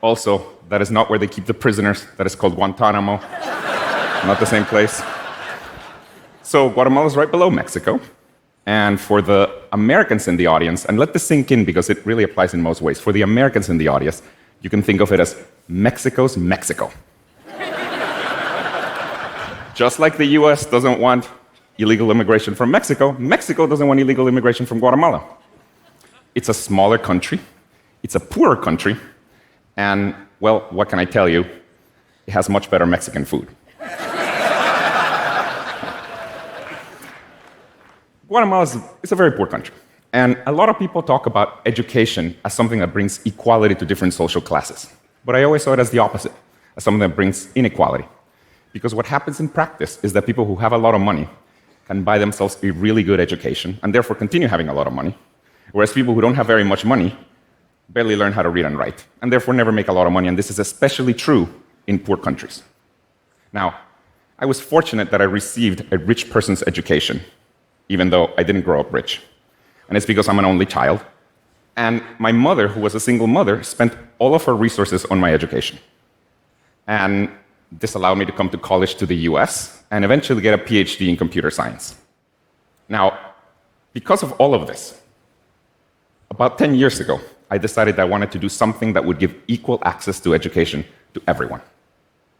Also, that is not where they keep the prisoners. That is called Guantanamo. Not the same place. So Guatemala is right below Mexico. And for the Americans in the audience, and let this sink in because it really applies in most ways, for the Americans in the audience, you can think of it as Mexico's Mexico. Just like the US doesn't want illegal immigration from Mexico, Mexico doesn't want illegal immigration from Guatemala. It's a smaller country, it's a poorer country, and, well, what can I tell you? It has much better Mexican food. Guatemala is a very poor country, and a lot of people talk about education as something that brings equality to different social classes. But I always saw it as the opposite, as something that brings inequality. Because what happens in practice is that people who have a lot of money can buy themselves a really good education, and therefore continue having a lot of money, whereas people who don't have very much money barely learn how to read and write, and therefore never make a lot of money, and this is especially true in poor countries. Now, I was fortunate that I received a rich person's education, even though I didn't grow up rich. And it's because I'm an only child. And my mother, who was a single mother, spent all of her resources on my education. And this allowed me to come to college to the US and eventually get a PhD in computer science. Now, because of all of this, about 10 years ago, I decided I wanted to do something that would give equal access to education to everyone.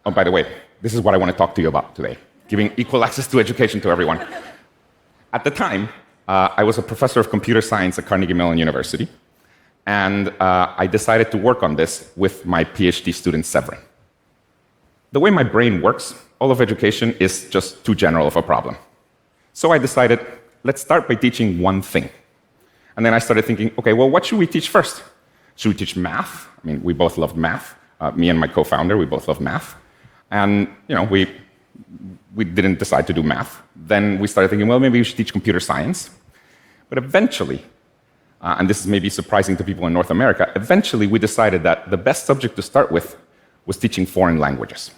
Oh, by the way, this is what I want to talk to you about today, giving equal access to education to everyone. At the time, I was a professor of computer science at Carnegie Mellon University, and I decided to work on this with my PhD student, Severin. The way my brain works, all of education is just too general of a problem. So I decided, let's start by teaching one thing. And then I started thinking, okay, well, what should we teach first? Should we teach math? I mean, we both loved math. Me and my co-founder, we both love math. And, you know, we didn't decide to do math. Then we started thinking, well, maybe we should teach computer science. But eventually, and this is maybe surprising to people in North America, eventually we decided that the best subject to start with was teaching foreign languages.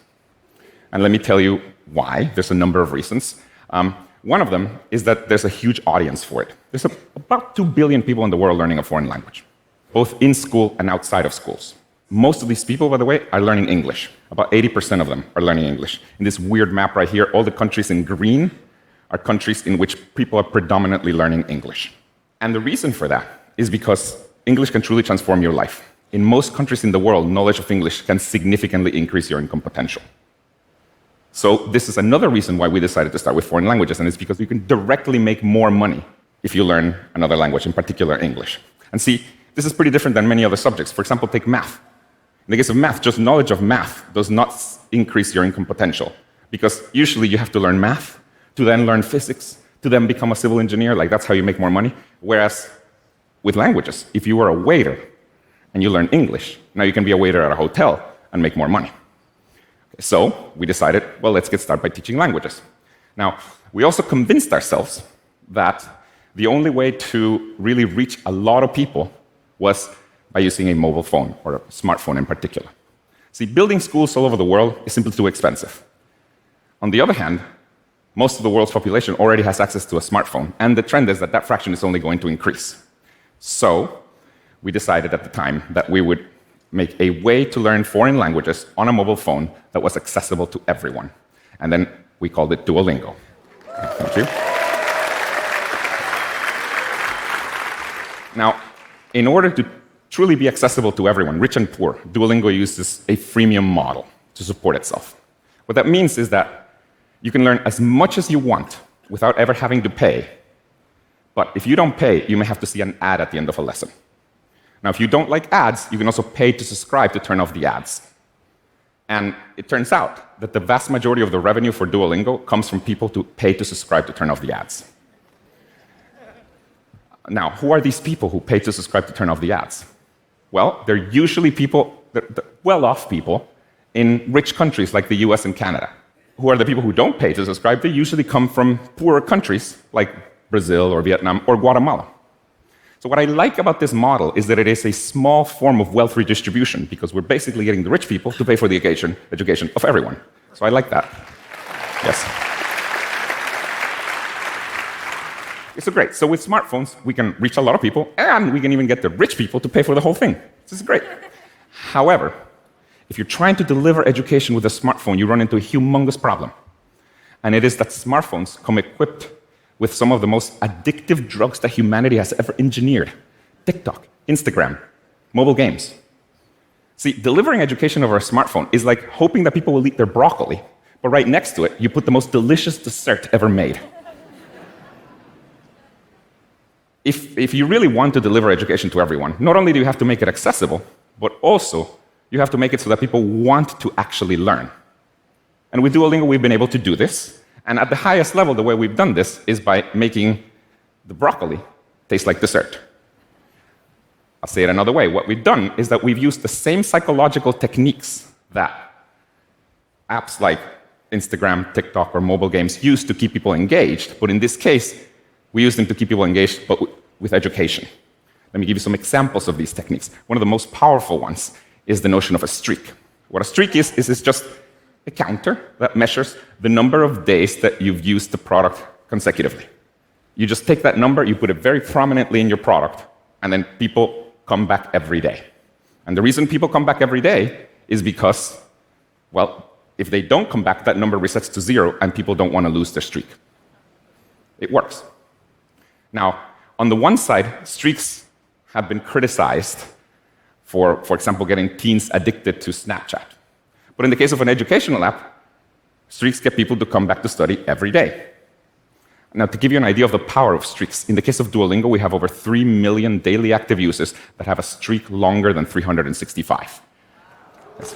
And let me tell you why. There's a number of reasons. One of them is that there's a huge audience for it. There's about 2 billion people in the world learning a foreign language, both in school and outside of schools. Most of these people, by the way, are learning English. About 80% of them are learning English. In this weird map right here, all the countries in green are countries in which people are predominantly learning English. And the reason for that is because English can truly transform your life. In most countries in the world, knowledge of English can significantly increase your income potential. So this is another reason why we decided to start with foreign languages, and it's because you can directly make more money if you learn another language, in particular English. And see, this is pretty different than many other subjects. For example, take math. In the case of math, just knowledge of math does not increase your income potential, because usually you have to learn math to then learn physics, to then become a civil engineer. Like, that's how you make more money. Whereas with languages, if you were a waiter and you learn English, now you can be a waiter at a hotel and make more money. So we decided, well, let's get started by teaching languages. Now, we also convinced ourselves that the only way to really reach a lot of people was by using a mobile phone, or a smartphone in particular. See, building schools all over the world is simply too expensive. On the other hand, most of the world's population already has access to a smartphone, and the trend is that that fraction is only going to increase. So we decided at the time that we would make a way to learn foreign languages on a mobile phone that was accessible to everyone. And then we called it Duolingo. Thank you. Now, in order to truly be accessible to everyone, rich and poor, Duolingo uses a freemium model to support itself. What that means is that you can learn as much as you want without ever having to pay. But if you don't pay, you may have to see an ad at the end of a lesson. Now, if you don't like ads, you can also pay to subscribe to turn off the ads. And it turns out that the vast majority of the revenue for Duolingo comes from people who pay to subscribe to turn off the ads. Now, who are these people who pay to subscribe to turn off the ads? Well, they're usually people, they're well-off people in rich countries like the US and Canada. Who are the people who don't pay to subscribe? They usually come from poorer countries like Brazil or Vietnam or Guatemala. So what I like about this model is that it is a small form of wealth redistribution, because we're basically getting the rich people to pay for the education of everyone. So I like that. Yes. So great. So with smartphones, we can reach a lot of people, and we can even get the rich people to pay for the whole thing. This is great. However, If you're trying to deliver education with a smartphone, you run into a humongous problem. And it is that smartphones come equipped with some of the most addictive drugs that humanity has ever engineered. TikTok, Instagram, mobile games. See, delivering education over a smartphone is like hoping that people will eat their broccoli, but right next to it, you put the most delicious dessert ever made. If you really want to deliver education to everyone, not only do you have to make it accessible, but also you have to make it so that people want to actually learn. And with Duolingo, we've been able to do this. And at the highest level, the way we've done this is by making the broccoli taste like dessert. I'll say it another way. What we've done is that we've used the same psychological techniques that apps like Instagram, TikTok, or mobile games use to keep people engaged. But in this case, we use them to keep people engaged, but with education. Let me give you some examples of these techniques. One of the most powerful ones is the notion of a streak. What a streak is just a counter that measures the number of days that you've used the product consecutively. You just take that number, you put it very prominently in your product, and then people come back every day. And the reason people come back every day is because, well, if they don't come back, that number resets to 0, and people don't want to lose their streak. It works. Now, on the one side, streaks have been criticized for example, getting teens addicted to Snapchat. But in the case of an educational app, streaks get people to come back to study every day. Now, to give you an idea of the power of streaks, in the case of Duolingo, we have over 3 million daily active users that have a streak longer than 365. Yes.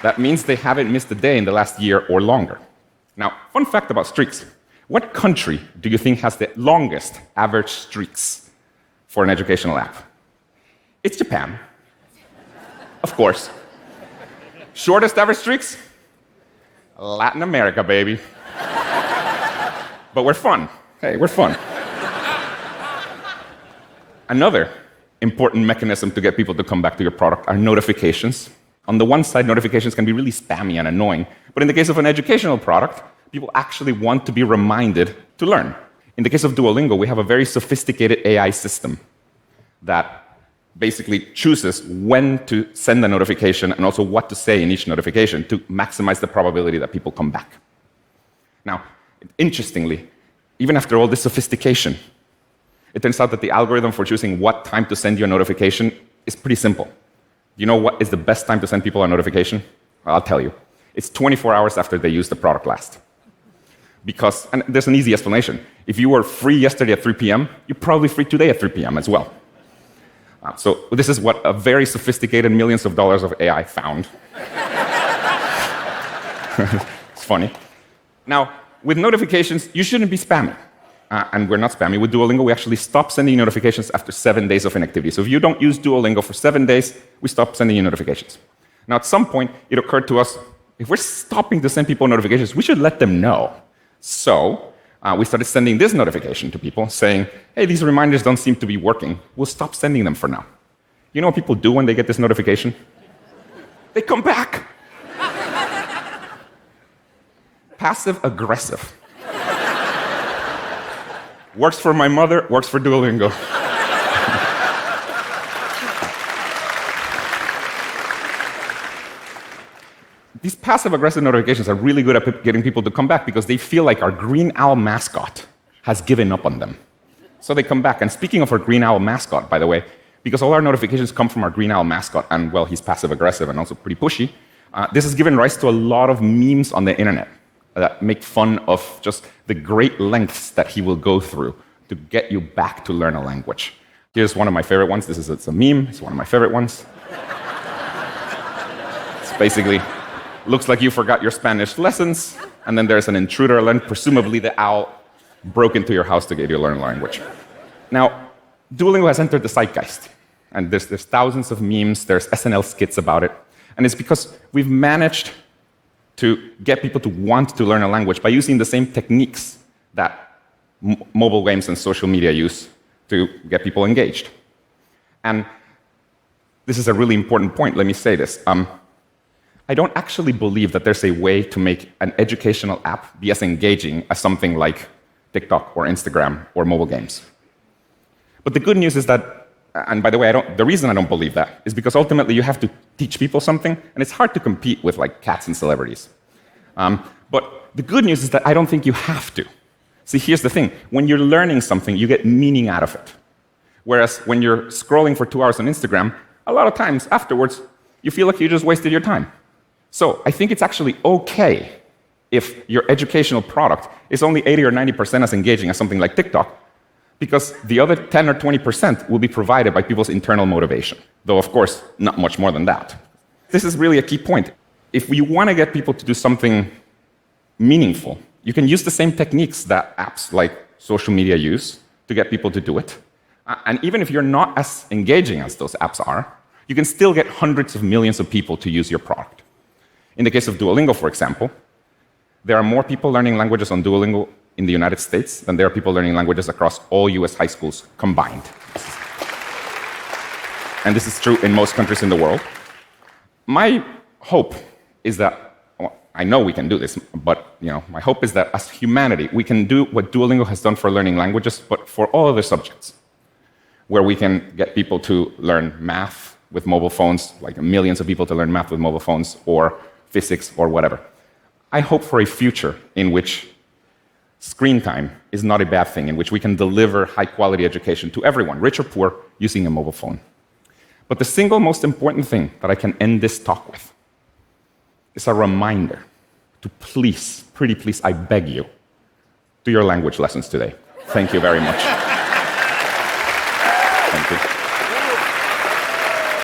That means they haven't missed a day in the last year or longer. Now, fun fact about streaks. What country do you think has the longest average streaks for an educational app? It's Japan. Of course. Shortest average streaks? Latin America, baby. But we're fun. Hey, we're fun. Another important mechanism to get people to come back to your product are notifications. On the one side, notifications can be really spammy and annoying. But in the case of an educational product, people actually want to be reminded to learn. In the case of Duolingo, we have a very sophisticated AI system that basically chooses when to send a notification and also what to say in each notification to maximize the probability that people come back. Now, interestingly, even after all this sophistication, it turns out that the algorithm for choosing what time to send you a notification is pretty simple. You know what is the best time to send people a notification? Well, I'll tell you. It's 24 hours after they used the product last. Because, and there's an easy explanation. If you were free yesterday at 3 p.m., you're probably free today at 3 p.m. as well. So this is what a very sophisticated millions of dollars of AI found. It's funny. Now, with notifications, you shouldn't be spammy. And we're not spammy. With Duolingo, we actually stop sending notifications after 7 days of inactivity. So if you don't use Duolingo for 7 days, we stop sending you notifications. Now, at some point, it occurred to us, if we're stopping to send people notifications, we should let them know. So we started sending this notification to people saying, hey, these reminders don't seem to be working. We'll stop sending them for now. You know what people do when they get this notification? They come back. Passive aggressive. Works for my mother, works for Duolingo. These passive-aggressive notifications are really good at getting people to come back because they feel like our green owl mascot has given up on them. So they come back. And speaking of our green owl mascot, by the way, because all our notifications come from our green owl mascot, and, well, he's passive-aggressive and also pretty pushy, this has given rise to a lot of memes on the internet that make fun of just the great lengths that he will go through to get you back to learn a language. Here's one of my favorite ones. It's a meme. It's one of my favorite ones. It's basically, looks like you forgot your Spanish lessons, and then there's an intruder alert. Presumably the owl broke into your house to get you to learn a language. Now, Duolingo has entered the zeitgeist, and there's thousands of memes, there's SNL skits about it, and it's because we've managed to get people to want to learn a language by using the same techniques that mobile games and social media use to get people engaged. And this is a really important point, let me say this. I don't actually believe that there's a way to make an educational app be as engaging as something like TikTok or Instagram or mobile games. But the good news is that And by the way, the reason I don't believe that is because ultimately you have to teach people something, and it's hard to compete with like cats and celebrities. But the good news is that I don't think you have to. See, here's the thing. When you're learning something, you get meaning out of it. Whereas when you're scrolling for 2 hours on Instagram, a lot of times afterwards, you feel like you just wasted your time. So I think it's actually okay if your educational product is only 80 or 90% as engaging as something like TikTok, because the other 10 or 20% will be provided by people's internal motivation, though, of course, not much more than that. This is really a key point. If you want to get people to do something meaningful, you can use the same techniques that apps like social media use to get people to do it. And even if you're not as engaging as those apps are, you can still get hundreds of millions of people to use your product. In the case of Duolingo, for example, there are more people learning languages on Duolingo in the United States than there are people learning languages across all US high schools combined. And this is true in most countries in the world. My hope is that, well, I know we can do this, but my hope is that as humanity, we can do what Duolingo has done for learning languages, but for all other subjects, where we can get people to learn math with mobile phones, like millions of people to learn math with mobile phones, or physics, or whatever. I hope for a future in which screen time is not a bad thing, in which we can deliver high-quality education to everyone, rich or poor, using a mobile phone. But the single most important thing that I can end this talk with is a reminder to please, pretty please, I beg you, do your language lessons today. Thank you very much.